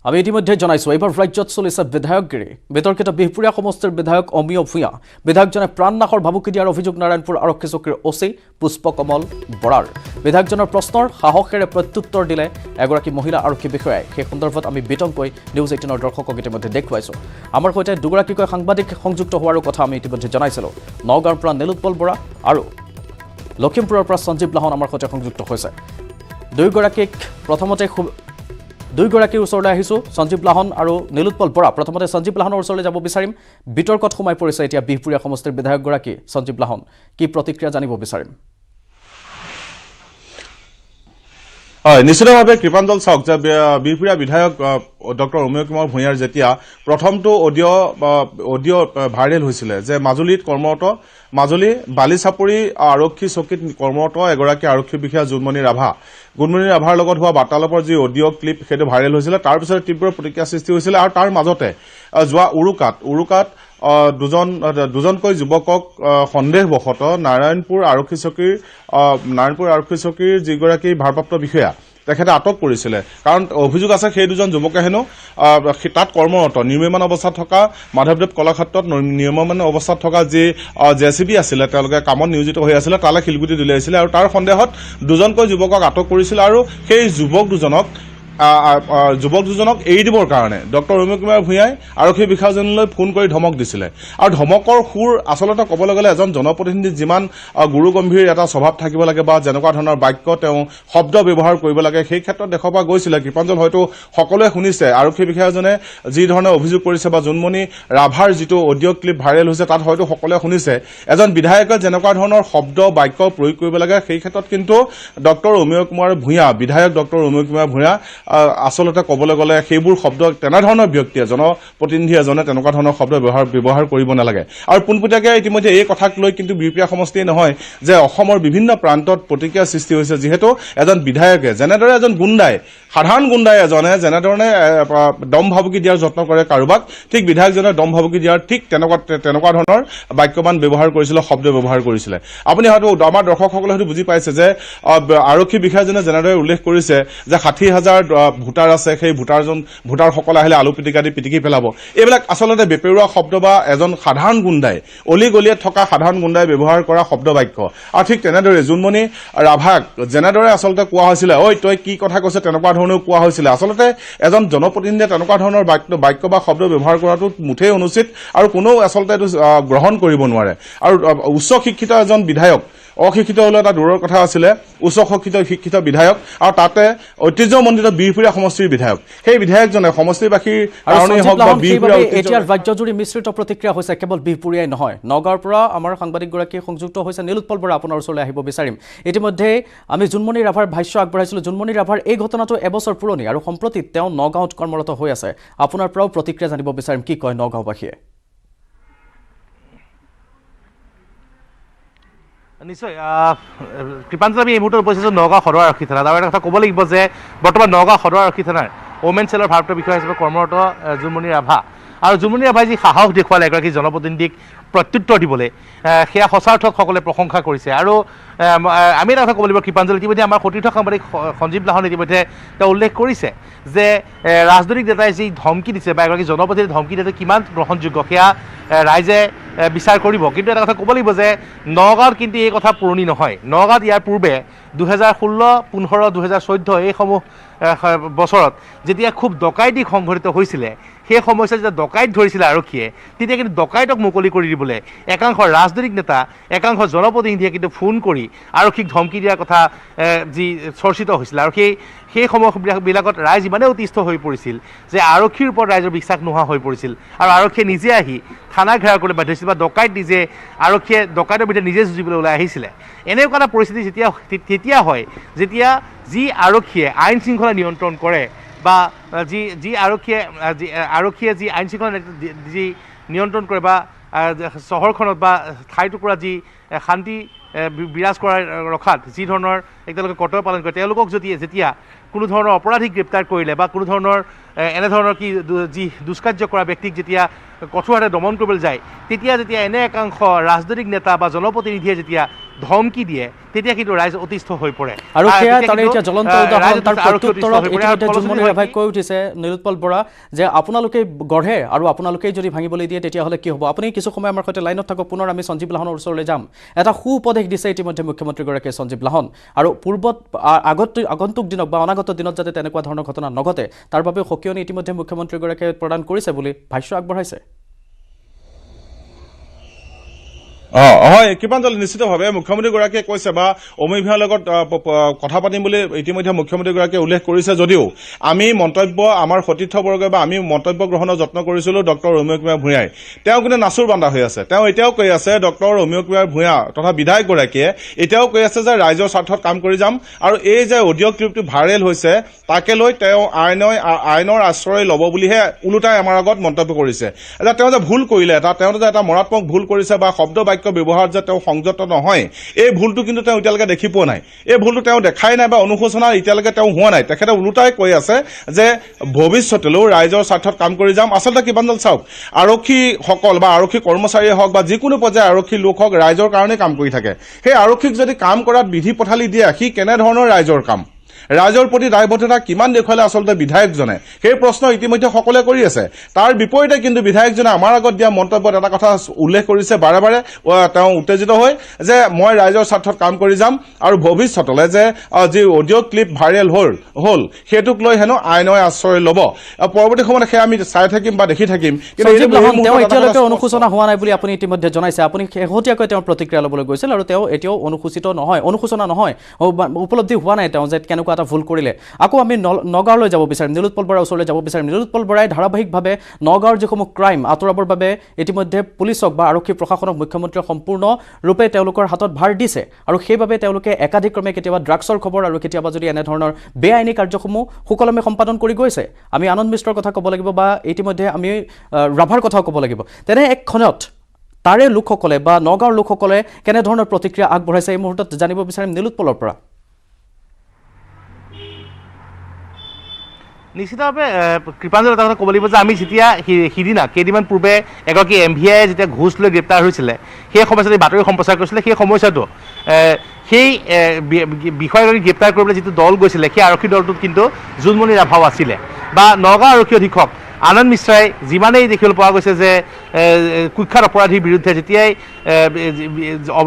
আমি ইতিমধ্যে জানাইছো এইবাৰ ৰাজ্যত চলিছে বিধায়কগিৰি বিতৰ্কিত বিহপুৰীয়া সমষ্টিৰ বিধায়ক অমিয় ভূঞা বিধায়কজনে প্ৰাণনাশৰ ভাবুকি দিয়াৰ অভিযোগ নাৰায়ণপুৰ আৰক্ষী চকীৰ ওচি পুষ্পকমল বৰাৰ বিধায়কজনৰ প্ৰশ্নৰ সাহসেৰে প্ৰত্যুত্তৰ দিলে এগৰাকী মহিলা আৰক্ষী বিষয়াই সেই সন্দৰ্ভত আমি বিতংকৈ নিউজ 18ৰ দৰ্শকক ইতিমধ্যে দেখুৱাইছো আমাৰ সৈতে দুগৰাকীকৈ সাংবাদিক সংযুক্ত হোৱাৰ কথা আমি ইতিমধ্যে জানাইছিলো নগাঁৱৰ পৰা নীলোৎপল বৰা আৰু লখিমপুৰৰ পৰা সঞ্জীৱ লাহন আমাৰ সৈতে সংযুক্ত হৈছে দুইগৰাকীৰ ওচৰলৈ আহিছোঁ সঞ্জীৱ লাহন আৰু নীলোৎপল বৰা প্ৰথমতে সঞ্জীৱ লাহনৰ ওচৰলৈ যাব বিচাৰিম বিতৰ্কত সোমাই পৰিছে এতিয়া বিহপুৰীয়া সমষ্টিৰ বিধায়কগৰাকী সঞ্জীৱ লাহন কি প্ৰতিক্ৰিয়া জানিব বিচাৰিম হয় নিশ্চিতভাৱে কৃপাঞ্জল চাওক যে বিহপুৰীয়া বিধায়ক ডক্টৰ অমিয় কুমাৰ ভূঞাৰ যেতিয়া প্ৰথমটো অডিঅ' ভাইৰেল হৈছিলে যে মাজুলীত কৰ্মৰত মাজুলী বালিচাপৰি আৰক্ষী চকীত কৰ্মৰত এগৰাকী আৰক্ষী বিষয়া জোনমণি ৰাভাৰ লগত হোৱা বাৰ্তালাপৰ যি অডিঅ' ক্লিপ সেইটো ভাইৰেল হৈছিলে তাৰ পিছত তীব্ৰ প্ৰতিক্ৰিয়া সৃষ্টি হৈছিলে আৰু তাৰ মাজতে যোৱা উৰুকাত দুজনকৈ যুৱকক সন্দেহবশত নাৰায়ণপুৰ আৰক্ষী চকীৰ যিগৰাকী ভাৰপ্ৰাপ্ত বিষয়া তেখেতে আটক কৰিছিলে কাৰণ অভিযোগ আছে সেই দুজন যুৱকে হেনো তাত কৰ্মৰত নিৰ্মাণ অৱস্থাত থকা মাধৱদেৱ কলাক্ষেত্ৰত নিৰ্মাণ অৱস্থাত থকা যি জেচিবি আছিলে তেওঁলোকে কামত নিয়োজিত হৈ আছিলে তালৈ শিলগুটি দলিয়াইছিলে আৰু তাৰ সন্দেহত দুজনকৈ যুৱকক আটক কৰিছিল আৰু সেই যুৱক দুজনক এৰি দিবৰ কাৰণে ডক্টৰ অমিয় কুমাৰ ভূঞাই আৰক্ষী বিষয়াজনলৈ ফোন কৰি ধমক দিছিলে আৰু ধমকৰ সুৰ আচলতে ক'বলৈ গ'লে এজন জনপ্ৰতিনিধি যিমান গুৰু গম্ভীৰ এটা স্বভাৱ থাকিব লাগে বা যেনেকুৱা ধৰণৰ বাক্য তেওঁ শব্দ ব্যৱহাৰ কৰিব লাগে সেই ক্ষেত্ৰত দেখা পোৱা গৈছিলে কৃপাঞ্জল হয়তো সকলোৱে শুনিছে আৰক্ষী বিষয়াজনে যি ধৰণে অভিযোগ কৰিছে বা জোনমণি ৰাভাৰ যিটো অডিঅ' ক্লিপ ভাইৰেল হৈছে তাত হয়তো সকলোৱে শুনিছে এজন বিধায়কে যেনেকুৱা ধৰণৰ শব্দ বাক্য প্ৰয়োগ কৰিব লাগে সেই ক্ষেত্ৰত কিন্তু ডক্টৰ অমিয় কুমাৰ ভূঞা বিধায়ক ডক্টৰ অমিয় কুমাৰ ভূঞা আচলতে ক'বলৈ গ'লে সেইবোৰ শব্দ তেনেধৰণৰ ব্যক্তিয়ে জনপ্ৰতিনিধি এজনে তেনেকুৱা ধৰণৰ শব্দ ব্যৱহাৰ কৰিব নালাগে আৰু পোনপটীয়াকৈ ইতিমধ্যে এই কথাক লৈ কিন্তু বিহপুৰীয়া সমষ্টিয়ে নহয় যে অসমৰ বিভিন্ন প্ৰান্তত প্ৰতিক্ৰিয়া সৃষ্টি হৈছে যিহেতু এজন বিধায়কে যেনেদৰে এজন সাধাৰণ গুণ্ডাই এজনে যেনেধৰণে দম ভাবুকি দিয়াৰ যত্ন কৰে কাৰোবাক ঠিক বিধায়কজনে দম ভাবুকি দিয়াৰ ঠিক তেনেকুৱা ধৰণৰ বাক্যবান ব্যৱহাৰ কৰিছিলে শব্দ ব্যৱহাৰ কৰিছিলে আপুনি হয়তো আমাৰ দৰ্শকসকলে হয়তো বুজি পাইছে যে আৰক্ষী বিষয়াজনে যেনেদৰে উল্লেখ কৰিছে যে 60,000 ভোটাৰ আছে সেই ভোটাৰসকল আহিলে আলু পিটিকা দি পিটিকি পেলাব এইবিলাক আচলতে বেপেৰুৱা শব্দ বা এজন সাধাৰণ গুণ্ডাই অলিগলিয়াত থকা সাধাৰণ গুণ্ডাই ব্যৱহাৰ কৰা শব্দ বাক্য আৰু ঠিক তেনেদৰে জোনমণি ৰাভাক যেনেদৰে আচলতে কোৱা হৈছিলে ঐ তই কি কথা কৈছে তেনেকুৱা ধৰণেও কোৱা হৈছিলে আচলতে এজন জনপ্ৰতিনিধিয়ে তেনেকুৱা ধৰণৰ বাক্য বা শব্দ ব্যৱহাৰ কৰাটো মুঠেই অনুচিত আৰু কোনেও আচলতে এইটো গ্ৰহণ কৰিব নোৱাৰে আৰু উচ্চ শিক্ষিত এজন বিধায়ক অশিক্ষিত হলে এটা দূৰৰ কথা আছিলে উচ্চ শিক্ষিত বিধায়ক আৰু তাতে ঐতিহ্যমণ্ডিত বিহপুৰীয়া সমষ্টিৰ বিধায়ক সেই বিধায়কজনে সমষ্টিবাসীৰ কাৰণেই হওক বা বিহপুৰীয়া এতিয়া ৰাজ্যজুৰি মিশ্ৰিত প্ৰতিক্ৰিয়া হৈছে কেৱল বিহপুৰীয়াই নহয় নগাঁৱৰ পৰা আমাৰ সাংবাদিকগৰাকী সংযুক্ত হৈছে নীলোৎপল বৰা আপোনাৰ ওচৰলৈ আহিব বিচাৰিম ইতিমধ্যে আমি জোনমণি ৰাভাৰ ভাষ্য আগবঢ়াইছিলোঁ জোনমণি ৰাভাৰ এই ঘটনাটো এবছৰ পুৰণি আৰু সম্প্ৰতি তেওঁ নগাঁৱত কৰ্মৰত হৈ আছে আপোনাৰ পৰাও প্ৰতিক্ৰিয়া জানিব বিচাৰিম কি কয় নগাঁওবাসীয়ে নিশ্চয় কৃপাঞ্জল আমি এই মুহূৰ্তত উপস্থিত নগাঁও সদৰ আৰক্ষী থানাত আৰু এটা কথা ক'ব লাগিব যে বৰ্তমান নগাঁও সদৰ আৰক্ষী থানাৰ ওমেন চেলৰ ভাৰপ্ৰাপ্ত বিষয়া হিচাপে কৰ্মৰত জোনমণি ৰাভা আৰু জোনমণি ৰাভাই যি সাহস দেখুৱালে এগৰাকী জনপ্ৰতিনিধিক প্ৰত্যুত্তৰ দিবলৈ সেয়া সঁচাৰ্থক সকলে প্ৰশংসা কৰিছে আৰু আমি এটা কথা ক'ব লাগিব কৃপাঞ্জল ইতিমধ্যে আমাৰ সতীৰ্থ সাংবাদিক সঞ্জীৱ লাহন ইতিমধ্যে তেওঁ উল্লেখ কৰিছে যে ৰাজনৈতিক নেতাই যি ধমকি দিছে বা এগৰাকী জনপ্ৰতিনিধিক ধমকি দিয়াটো কিমান গ্ৰহণযোগ্য সেয়া ৰাইজে বিচাৰ কৰিব কিন্তু এটা কথা ক'ব লাগিব যে নগাঁৱত কিন্তু এই কথা পুৰণি নহয় নগাঁৱত ইয়াৰ পূৰ্বে 2016, 15, 2014 এইসমূহ বছৰত যেতিয়া খুব ডকাইতি সংঘটিত হৈছিলে সেই সময়ছোৱাত যেতিয়া ডকাইত ধৰিছিলে আৰক্ষীয়ে তেতিয়া কিন্তু ডকাইতক মুকলি কৰি দিবলৈ একাংশ ৰাজনৈতিক নেতা একাংশ জনপ্ৰতিনিধিয়ে কিন্তু ফোন কৰি আৰক্ষীক ধমকি দিয়াৰ কথা যি চৰ্চিত হৈছিলে আৰু সেই সময়বিলাকত ৰাইজ ইমানেই অতিষ্ঠ হৈ পৰিছিল যে আৰক্ষীৰ ওপৰত ৰাইজৰ বিশ্বাস নোহোৱা হৈ পৰিছিল আৰু আৰক্ষীয়ে নিজে আহি থানা ঘেৰাও কৰিবলৈ বাধ্য হৈছিল বা ডকাইত নিজে আৰক্ষীয়ে ডকাইতৰ ভিতৰত নিজে যুঁজিবলৈ ওলাই আহিছিলে এনেকুৱা এটা পৰিস্থিতি তেতিয়া হয় যেতিয়া যি আৰক্ষীয়ে আইন শৃংখলা নিয়ন্ত্ৰণ কৰে বা যি আৰক্ষীয়ে যি আইন শৃংখলা যি নিয়ন্ত্ৰণ কৰে বা চহৰখনত বা ঠাইটুকুৰা যি শান্তি বিৰাজ কৰা ৰখাত যি ধৰণৰ তেওঁলোকে কৰ্তব্য পালন কৰে তেওঁলোকক যেতিয়া কোনো ধৰণৰ অপৰাধীক গ্ৰেপ্তাৰ কৰিলে বা কোনো ধৰণৰ এনেধৰণৰ যি দুষ্কাৰ্য কৰা ব্যক্তিক যেতিয়া কঠোৰভাৱে দমন কৰিবলৈ যায় তেতিয়া এনে একাংশ ৰাজনৈতিক নেতা বা জনপ্ৰতিনিধিয়ে যেতিয়া ধমকি দিয়ে তেতিয়া কিন্তু ৰাইজ অতিষ্ঠ হৈ পৰে আৰু সেয়া তাৰে এতিয়া জ্বলন্ত উদাহৰণ তাৰ প্ৰত্যুত্তৰত ইতিমধ্যে জোনমণি ৰাভাই কৈ উঠিছে নীলোৎপল বৰা যে আপোনালোকে গঢ়ে আৰু আপোনালোকেই যদি ভাঙিবলৈ দিয়ে তেতিয়াহ'লে কি হ'ব আপুনি কিছু সময় আমাৰ সৈতে লাইনত থাকক পুনৰ আমি সঞ্জীৱ লাহনৰ ওচৰলৈ যাম এটা সু উপদেশ দিছে ইতিমধ্যে মুখ্যমন্ত্ৰীগৰাকীয়ে সঞ্জীৱ লাহন আৰু পূৰ্বত আগন্তুক দিনক বা অনাগত দিনত যাতে তেনেকুৱা ধৰণৰ ঘটনা নঘটে তাৰ বাবে সকিয়নি ইতিমধ্যে মুখ্যমন্ত্ৰীগৰাকীয়ে প্ৰদান কৰিছে বুলি ভাষ্য আগবঢ়াইছে হয় কৃপাঞ্জলি নিশ্চিতভাৱে মুখ্যমন্ত্ৰীগৰাকীয়ে কৈছে বা অমী ভূঞাৰ লগত কথা পাতিম বুলি ইতিমধ্যে মুখ্যমন্ত্ৰীগৰাকীয়ে উল্লেখ কৰিছে যদিও আমি মন্তব্য আমাৰ সতীৰ্থবৰ্গই বা আমি মন্তব্য গ্ৰহণৰ যত্ন কৰিছিলোঁ ডক্টৰ অমীয় কুমাৰ ভূঞাই তেওঁ কিন্তু নাচুৰ বান্ধা হৈ আছে তেওঁ এতিয়াও কৈ আছে ডক্টৰ অমীয় কুমাৰ ভূঞা তথা বিধায়কগৰাকীয়ে এতিয়াও কৈ আছে যে ৰাইজৰ স্বাৰ্থত কাম কৰি যাম আৰু এই যে অডিঅ' ক্লিপটো ভাইৰেল হৈছে তাকে লৈ তেওঁ আইনৰ আশ্ৰয় ল'ব বুলিহে ওলোটাই আমাৰ আগত মন্তব্য কৰিছে এতিয়া তেওঁ যে ভুল কৰিলে তেওঁ যে এটা মাৰাত্মক ভুল কৰিছে বা শব্দ বাক্য ব্যৱহাৰ যে তেওঁ সংযত নহয় এই ভুলটো কিন্তু তেওঁ এতিয়ালৈকে দেখি পোৱা নাই এই ভুলটো তেওঁ দেখাই নাই বা অনুশোচনা এতিয়ালৈকে তেওঁ হোৱা নাই তেখেতে ওলোটাই কৈ আছে যে ভৱিষ্যতেও ৰাইজৰ স্বাৰ্থত কাম কৰি যাম আচলতে কিমানজন চাওক আৰক্ষীসকল বা আৰক্ষী কৰ্মচাৰীয়ে হওক বা যিকোনো পৰ্যায়ৰ আৰক্ষী লোক হওক ৰাইজৰ কাৰণে কাম কৰি থাকে সেই আৰক্ষীক যদি কাম কৰাত বিধি পথালি দিয়ে সি কেনেধৰণৰ ৰাইজৰ কাম ৰাইজৰ প্ৰতি দায়বদ্ধতা কিমান দেখুৱালে আচলতে বিধায়কজনে সেই প্ৰশ্ন ইতিমধ্যে সকলোৱে কৰি আছে তাৰ বিপৰীতে কিন্তু বিধায়কজনে আমাৰ আগত দিয়া মন্তব্যত এটা কথা উল্লেখ কৰিছে বাৰে বাৰে তেওঁ উত্তেজিত হৈ যে মই ৰাইজৰ স্বাৰ্থত কাম কৰি যাম আৰু ভৱিষ্যতলৈ যে যি অডিঅ' ক্লিপ ভাইৰেল হ'ল সেইটোক লৈ হেনো আইনৰ আশ্ৰয় ল'ব পৰৱৰ্তী সময়ত সেয়া আমি চাই থাকিম বা দেখি থাকিম কিন্তু তেওঁ এতিয়ালৈকে অনুশোচনা হোৱা নাই বুলি আপুনি ইতিমধ্যে জনাইছে আপুনি শেহতীয়াকৈ তেওঁৰ প্ৰতিক্ৰিয়া ল'বলৈ গৈছিল আৰু তেওঁ এতিয়াও অনুশোচনা নহয় উপলব্ধি হোৱা নাই তেওঁ যে কেনেকুৱা এটা ভুল কৰিলে আকৌ আমি নগাঁৱলৈ যাব বিচাৰিম নীলোৎপল বৰাৰ ওচৰলৈ যাব বিচাৰিম নীলোৎপল বৰাই ধাৰাবাহিকভাৱে নগাঁৱৰ যিসমূহ ক্ৰাইম আঁতৰাবৰ বাবে ইতিমধ্যে পুলিচক বা আৰক্ষী প্ৰশাসনক মুখ্যমন্ত্ৰীয়ে সম্পূৰ্ণৰূপে তেওঁলোকৰ হাতত ভাৰ দিছে আৰু সেইবাবে তেওঁলোকে একাধিক্ৰমে কেতিয়াবা ড্ৰাগছৰ খবৰ আৰু কেতিয়াবা যদি এনেধৰণৰ বেআইনী কাৰ্যসমূহ সুকলমে সম্পাদন কৰি গৈছে আমি আনন্দ মিশ্ৰৰ কথা ক'ব লাগিব বা ইতিমধ্যে আমি ৰাভাৰ কথাও ক'ব লাগিব তেনে একখনত তাৰে লোকসকলে বা নগাঁৱৰ লোকসকলে কেনেধৰণৰ প্ৰতিক্ৰিয়া আগবঢ়াইছে এই মুহূৰ্তত জানিব বিচাৰিম নীলোৎপলৰ পৰা নিশ্চিতভাৱে কৃপাঞ্জল এটা কথা ক'ব লাগিব যে আমি যেতিয়া সিদিনা কেইদিনমান পূৰ্বে এগৰাকী MVI যেতিয়া ঘোষ লৈ গ্ৰেপ্তাৰ হৈছিলে সেই সময়ছোৱাত বাতৰি সম্প্ৰচাৰ কৰিছিলে সেই সময়ছোৱাতো সেই বিষয়গৰাকী গ্ৰেপ্তাৰ কৰিবলৈ যিটো দল গৈছিলে সেই আৰক্ষী দলটোত কিন্তু জোনমণি ৰাভাও আছিলে বা নগাঁও আৰক্ষী অধীক্ষক আনন্দ মিশ্ৰাই যিমানেই দেখিবলৈ পোৱা গৈছে যে কুখ্যাত অপৰাধীৰ বিৰুদ্ধে যেতিয়াই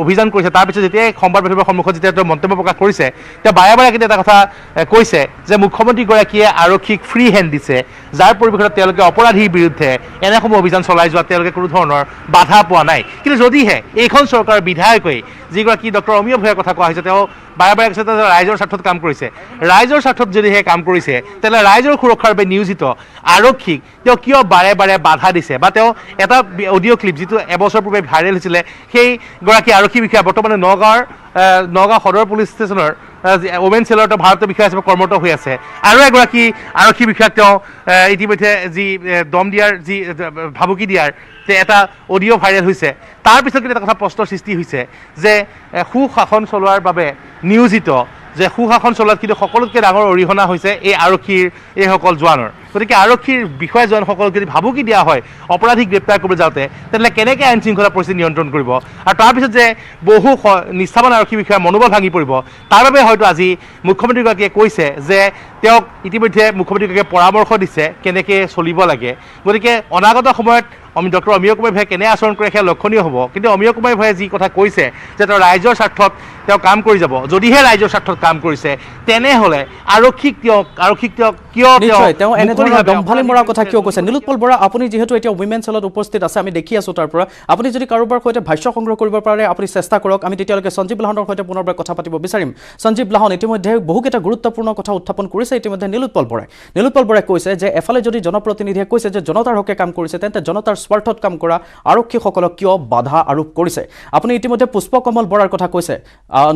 অভিযান কৰিছে তাৰপিছত যেতিয়াই সংবাদ মাধ্যমৰ সন্মুখত যেতিয়া তেওঁ মন্তব্য প্ৰকাশ কৰিছে তেওঁ বাৰে বাৰে কিন্তু এটা কথা কৈছে যে মুখ্যমন্ত্ৰীগৰাকীয়ে আৰক্ষীক ফ্ৰী হেণ্ড দিছে যাৰ পৰিপ্ৰেক্ষিতত তেওঁলোকে অপৰাধীৰ বিৰুদ্ধে এনেসমূহ অভিযান চলাই যোৱাত তেওঁলোকে কোনো ধৰণৰ বাধা পোৱা নাই কিন্তু যদিহে এইখন চৰকাৰৰ বিধায়কে যিগৰাকী ডক্টৰ অমীয় ভূঞাৰ কথা কোৱা হৈছে তেওঁ বাৰে বাৰে কৈছে যে ৰাইজৰ স্বাৰ্থত কাম কৰিছে ৰাইজৰ স্বাৰ্থত যদিহে কাম কৰিছে তেতিয়াহ'লে ৰাইজৰ সুৰক্ষাৰ বাবে নিয়োজিত আৰক্ষীক তেওঁ কিয় বাৰে বাৰে বাধা দিছে বা তেওঁ এটা অডিঅ' ক্লিপ যিটো এবছৰ পূৰ্বে ভাইৰেল হৈছিলে সেইগৰাকী আৰক্ষী বিষয়া বৰ্তমানে নগাঁও সদৰ পুলিচ ষ্টেচনৰ ওমেন চেলৰ ভাৰতীয় বিষয়া হিচাপে কৰ্মৰত হৈ আছে আৰু এগৰাকী আৰক্ষী বিষয়াক তেওঁ ইতিমধ্যে যি দম দিয়াৰ যি ভাবুকি দিয়াৰ যে এটা অডিঅ' ভাইৰেল হৈছে তাৰপিছত কিন্তু এটা কথা প্ৰশ্নৰ সৃষ্টি হৈছে যে সুশাসন চলোৱাৰ বাবে নিয়োজিত যে সুশাসন চলোৱাত কিন্তু সকলোতকৈ ডাঙৰ অৰিহণা হৈছে এই আৰক্ষীৰ এইসকল জোৱানৰ গতিকে আৰক্ষীৰ বিষয়া জোৱানসকলক যদি ভাবুকি দিয়া হয় অপৰাধীক গ্ৰেপ্তাৰ কৰিব যাওঁতে তেতিয়াহ'লে কেনেকৈ আইন শৃংখলা পৰিস্থিতি নিয়ন্ত্ৰণ কৰিব আৰু তাৰপিছত যে বহু নিষ্ঠাবান আৰক্ষী বিষয়াৰ মনোবল ভাঙি পৰিব তাৰ বাবে হয়তো আজি মুখ্যমন্ত্ৰীগৰাকীয়ে কৈছে যে তেওঁক ইতিমধ্যে মুখ্যমন্ত্ৰীগৰাকীয়ে পৰামৰ্শ দিছে কেনেকৈ চলিব লাগে গতিকে অনাগত সময়ত ডক্টৰ অমীয় কুমাৰ ভূঞাই কেনে আচৰণ কৰে সেয়া লক্ষণীয় হ'ব কিন্তু অমীয় কুমাৰ ভূঞাই যি কথা কৈছে যে তেওঁ ৰাইজৰ স্বাৰ্থত তেওঁ কাম কৰি যাব যদিহে ৰাইজৰ স্বাৰ্থত কাম কৰিছে তেনেহ'লে আৰক্ষীক কিয় তেওঁ এনেধৰণৰ দম্ভালি মৰাৰ কথা কিয় কৈছে নীলোৎপল বৰা আপুনি যিহেতু এতিয়া উইমেন চেলত উপস্থিত আছে আমি দেখি আছোঁ তাৰ পৰা আপুনি যদি কাৰোবাৰ সৈতে ভাষ্য সংগ্ৰহ কৰিব পাৰে আপুনি চেষ্টা কৰক আমি তেতিয়ালৈকে সঞ্জীৱ লাহনৰ সৈতে পুনৰবাৰ কথা পাতিব বিচাৰিম সঞ্জীৱ লাহন ইতিমধ্যে বহুকেইটা গুৰুত্বপূৰ্ণ কথা উত্থাপন কৰিছে ইতিমধ্যে নীলোৎপল বৰাই কৈছে যে এফালে যদি জনপ্ৰতিনিধিয়ে কৈছে যে জনতাৰ হকে কাম কৰিছে তেন্তে জনতাৰ স্বাৰ্থত কাম কৰা আৰক্ষীসকলক কিয় বাধা আৰোপ কৰিছে আপুনি ইতিমধ্যে পুষ্পকমল বৰাৰ কথা কৈছে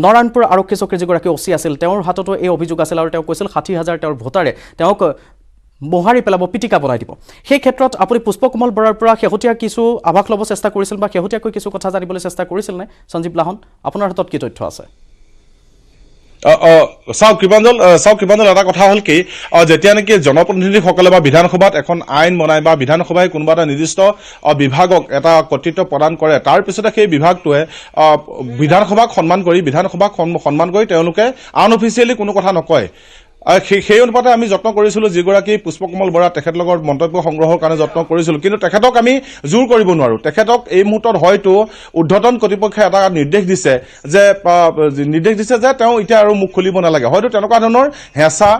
নাৰায়ণপুৰ আৰক্ষী চকীৰ যিগৰাকী OC আছিল তেওঁৰ হাততো এই অভিযোগ আছিল আৰু তেওঁ কৈছিল 60,000 তেওঁৰ ভোটাৰে তেওঁক মোহাৰি পেলাব পিটিকা বনাই দিব সেই ক্ষেত্ৰত আপুনি পুষ্পকমল বৰাৰ পৰা শেহতীয়া কিছু আভাস ল'ব চেষ্টা কৰিছিল বা শেহতীয়াকৈ কিছু কথা জানিবলৈ চেষ্টা কৰিছিল নে সঞ্জীৱ লাহন আপোনাৰ হাতত কি তথ্য আছে চাওক কৃপাঞ্জল এটা কথা হ'ল কি যেতিয়া নেকি জনপ্ৰতিনিধিসকলে বা বিধানসভাত এখন আইন বনায় বা বিধানসভাই কোনোবা এটা নিৰ্দিষ্ট বিভাগক এটা কৰ্তৃত্ব প্ৰদান কৰে তাৰ পিছতে সেই বিভাগটোৱে বিধানসভাক সন্মান কৰি তেওঁলোকে আনঅফিচিয়েলি কোনো কথা নকয় সেই অনুপাতে আমি যত্ন কৰিছিলোঁ যিগৰাকী পুষ্পকমল বৰা তেখেতলোকৰ মন্তব্য সংগ্ৰহৰ কাৰণে যত্ন কৰিছিলোঁ কিন্তু তেখেতক আমি জোৰ কৰিব নোৱাৰোঁ তেখেতক এই মুহূৰ্তত হয়তো ঊৰ্ধ্বতন কৰ্তৃপক্ষই এটা নিৰ্দেশ দিছে যে তেওঁ এতিয়া আৰু মুখ খুলিব নালাগে হয়তো তেনেকুৱা ধৰণৰ হেঁচা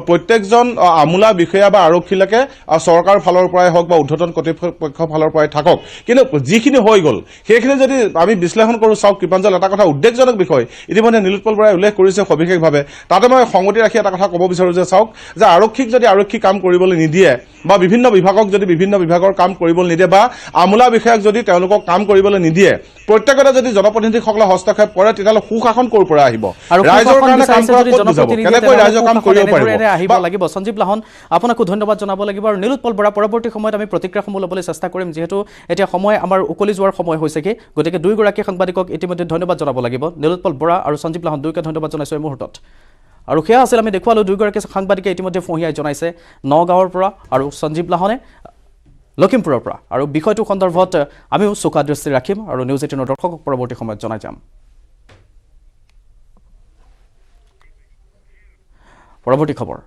প্ৰত্যেকজন আমোলা বিষয়া বা আৰক্ষীলৈকে চৰকাৰৰ ফালৰ পৰাই হওক বা ঊৰ্ধ্বতন কৰ্তৃপক্ষৰ ফালৰ পৰাই থাকক কিন্তু যিখিনি হৈ গ'ল সেইখিনি যদি আমি বিশ্লেষণ কৰোঁ চাওক কৃপাঞ্জল এটা কথা উদ্বেগজনক বিষয় ইতিমধ্যে নীলোৎপল বৰাই উল্লেখ কৰিছে সবিশেষভাৱে তাতে মই সংগতি ৰাখি এটা কথা ক'ব বিচাৰোঁ যে চাওক যে আৰক্ষীক যদি আৰক্ষী কাম কৰিবলৈ নিদিয়ে বা বিভিন্ন বিভাগক যদি বিভিন্ন বিভাগৰ কাম কৰিবলৈ নিদিয়ে বা আমোলা বিষয়াক যদি তেওঁলোকক কাম কৰিবলৈ নিদিয়ে প্ৰত্যেকতে যদি জনপ্ৰতিনিধিসকলে হস্তক্ষেপ কৰে তেতিয়াহ'লে সুশাসন ক'ৰ পৰা আহিব ৰাইজৰ কাৰণে কাম কৰা ক'ত বুজাব কেনেকৈ ৰাইজৰ কাম কৰিব আহিব লাগিব সঞ্জীৱ লাহন আপোনাকো ধন্যবাদ জনাব লাগিব আৰু নীলোৎপল বৰা পৰৱৰ্তী সময়ত আমি প্ৰতিক্ৰিয়াসমূহ ল'বলৈ চেষ্টা কৰিম যিহেতু এতিয়া সময় আমাৰ উকলি যোৱাৰ সময় হৈছেগৈ গতিকে দুয়োগৰাকী সাংবাদিকক ইতিমধ্যে ধন্যবাদ জনাব লাগিব নীলোৎপল বৰা আৰু সঞ্জীৱ লাহন দুয়োকে ধন্যবাদ জনাইছোঁ এই মুহূৰ্তত আৰু সেয়া আছিল আমি দেখুৱালোঁ দুয়োগৰাকী সাংবাদিকে ইতিমধ্যে ফঁহিয়াই জনাইছে নগাঁৱৰ পৰা আৰু সঞ্জীৱ লাহনে লখিমপুৰৰ পৰা আৰু বিষয়টো সন্দৰ্ভত আমিও চোকা দৃষ্টি ৰাখিম আৰু নিউজ 18 দৰ্শকক পৰৱৰ্তী সময়ত জনাই যাম পৰৱৰ্তী খবৰ